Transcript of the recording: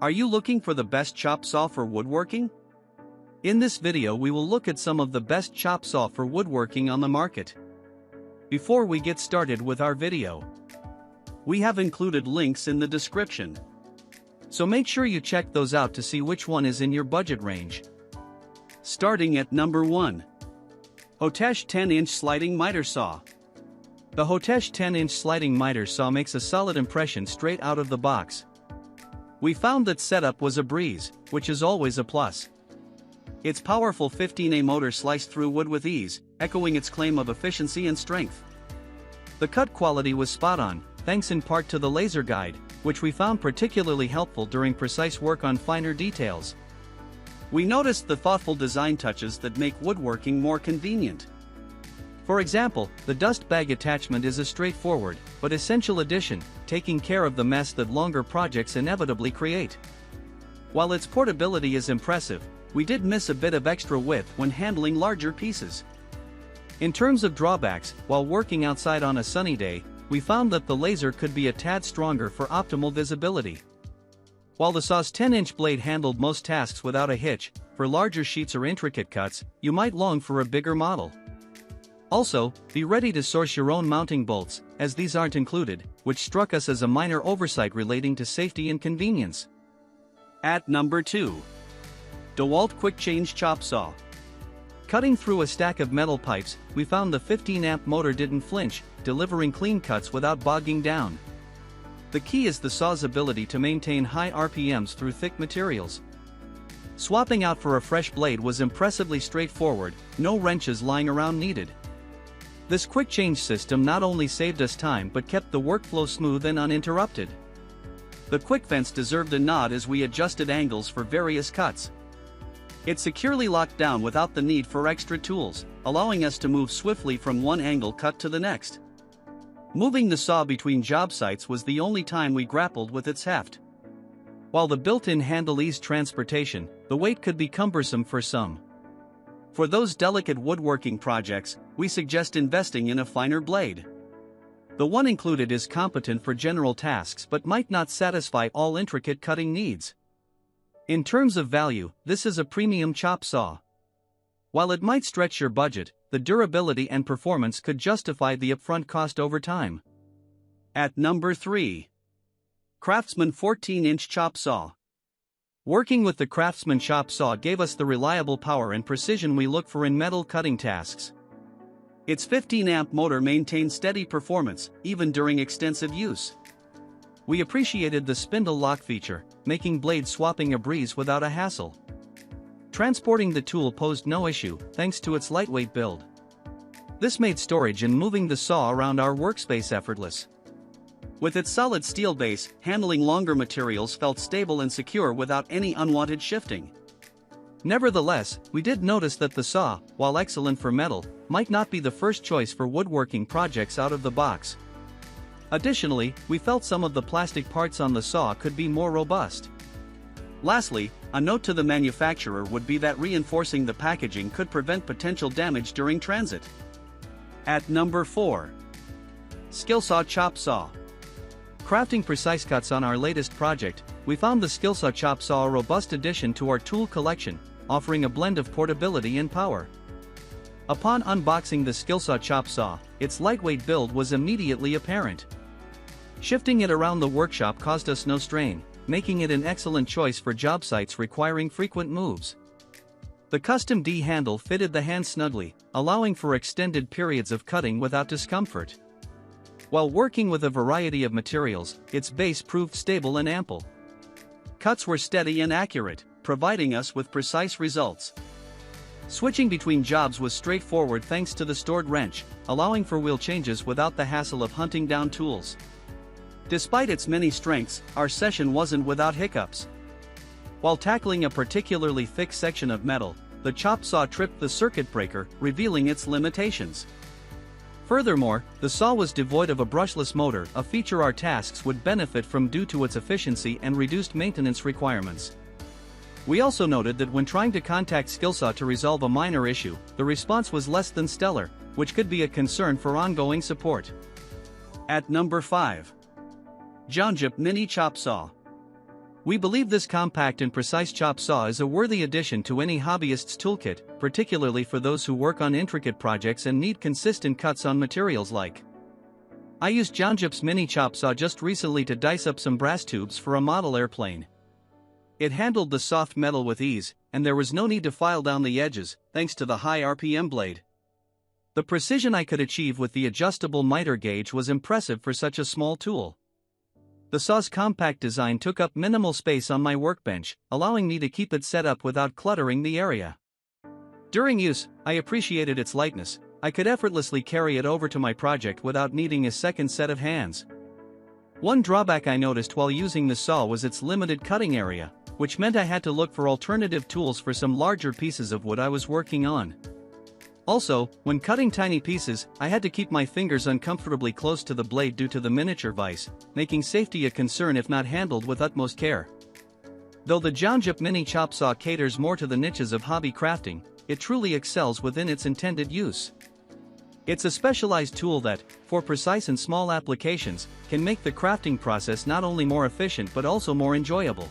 Are you looking for the best chop saw for woodworking? In this video we will look at some of the best chop saw for woodworking on the market. Before we get started with our video, we have included links in the description, so make sure you check those out to see which one is in your budget range. Starting at number 1. Hoteche 10-inch sliding miter saw. The Hoteche 10-inch sliding miter saw makes a solid impression straight out of the box. We found that setup was a breeze, which is always a plus. Its powerful 15A motor sliced through wood with ease, echoing its claim of efficiency and strength. The cut quality was spot on, thanks in part to the laser guide, which we found particularly helpful during precise work on finer details. We noticed the thoughtful design touches that make woodworking more convenient. For example, the dust bag attachment is a straightforward, but essential addition, taking care of the mess that longer projects inevitably create. While its portability is impressive, we did miss a bit of extra width when handling larger pieces. In terms of drawbacks, while working outside on a sunny day, we found that the laser could be a tad stronger for optimal visibility. While the saw's 10-inch blade handled most tasks without a hitch, for larger sheets or intricate cuts, you might long for a bigger model. Also, be ready to source your own mounting bolts, as these aren't included, which struck us as a minor oversight relating to safety and convenience. At number 2. DEWALT Quick Change Chop Saw. Cutting through a stack of metal pipes, we found the 15-amp motor didn't flinch, delivering clean cuts without bogging down. The key is the saw's ability to maintain high RPMs through thick materials. Swapping out for a fresh blade was impressively straightforward, no wrenches lying around needed. This quick change system not only saved us time but kept the workflow smooth and uninterrupted. The quick fence deserved a nod as we adjusted angles for various cuts. It securely locked down without the need for extra tools, allowing us to move swiftly from one angle cut to the next. Moving the saw between job sites was the only time we grappled with its heft. While the built-in handle eased transportation, the weight could be cumbersome for some. For those delicate woodworking projects, we suggest investing in a finer blade. The one included is competent for general tasks but might not satisfy all intricate cutting needs. In terms of value, this is a premium chop saw. While it might stretch your budget, the durability and performance could justify the upfront cost over time. At number 3. CRAFTSMAN 14-inch Chop Saw. Working with the CRAFTSMAN chop saw gave us the reliable power and precision we look for in metal cutting tasks. Its 15-amp motor maintained steady performance, even during extensive use. We appreciated the spindle lock feature, making blade swapping a breeze without a hassle. Transporting the tool posed no issue, thanks to its lightweight build. This made storage and moving the saw around our workspace effortless. With its solid steel base, handling longer materials felt stable and secure without any unwanted shifting. Nevertheless, we did notice that the saw, while excellent for metal, might not be the first choice for woodworking projects out of the box. Additionally, we felt some of the plastic parts on the saw could be more robust. Lastly, a note to the manufacturer would be that reinforcing the packaging could prevent potential damage during transit. At number 4. Skilsaw Chop Saw. Crafting precise cuts on our latest project, we found the Skilsaw Chop Saw a robust addition to our tool collection, offering a blend of portability and power. Upon unboxing the Skilsaw Chop Saw, its lightweight build was immediately apparent. Shifting it around the workshop caused us no strain, making it an excellent choice for job sites requiring frequent moves. The custom D handle fitted the hand snugly, allowing for extended periods of cutting without discomfort. While working with a variety of materials, its base proved stable and ample. Cuts were steady and accurate, providing us with precise results. Switching between jobs was straightforward thanks to the stored wrench, allowing for wheel changes without the hassle of hunting down tools. Despite its many strengths, our session wasn't without hiccups. While tackling a particularly thick section of metal, the chop saw tripped the circuit breaker, revealing its limitations. Furthermore, the saw was devoid of a brushless motor, a feature our tasks would benefit from due to its efficiency and reduced maintenance requirements. We also noted that when trying to contact Skilsaw to resolve a minor issue, the response was less than stellar, which could be a concern for ongoing support. At number 5. JOUNJIP Mini Chop Saw. We believe this compact and precise chop saw is a worthy addition to any hobbyist's toolkit, particularly for those who work on intricate projects and need consistent cuts on materials like. I used JOUNJIP's mini chop saw just recently to dice up some brass tubes for a model airplane. It handled the soft metal with ease, and there was no need to file down the edges, thanks to the high RPM blade. The precision I could achieve with the adjustable Mitre gauge was impressive for such a small tool. The saw's compact design took up minimal space on my workbench, allowing me to keep it set up without cluttering the area. During use, I appreciated its lightness. I could effortlessly carry it over to my project without needing a second set of hands. One drawback I noticed while using the saw was its limited cutting area, which meant I had to look for alternative tools for some larger pieces of wood I was working on. Also, when cutting tiny pieces, I had to keep my fingers uncomfortably close to the blade due to the miniature vise, making safety a concern if not handled with utmost care. Though the JOUNJIP mini chop saw caters more to the niches of hobby crafting, it truly excels within its intended use. It's a specialized tool that, for precise and small applications, can make the crafting process not only more efficient but also more enjoyable.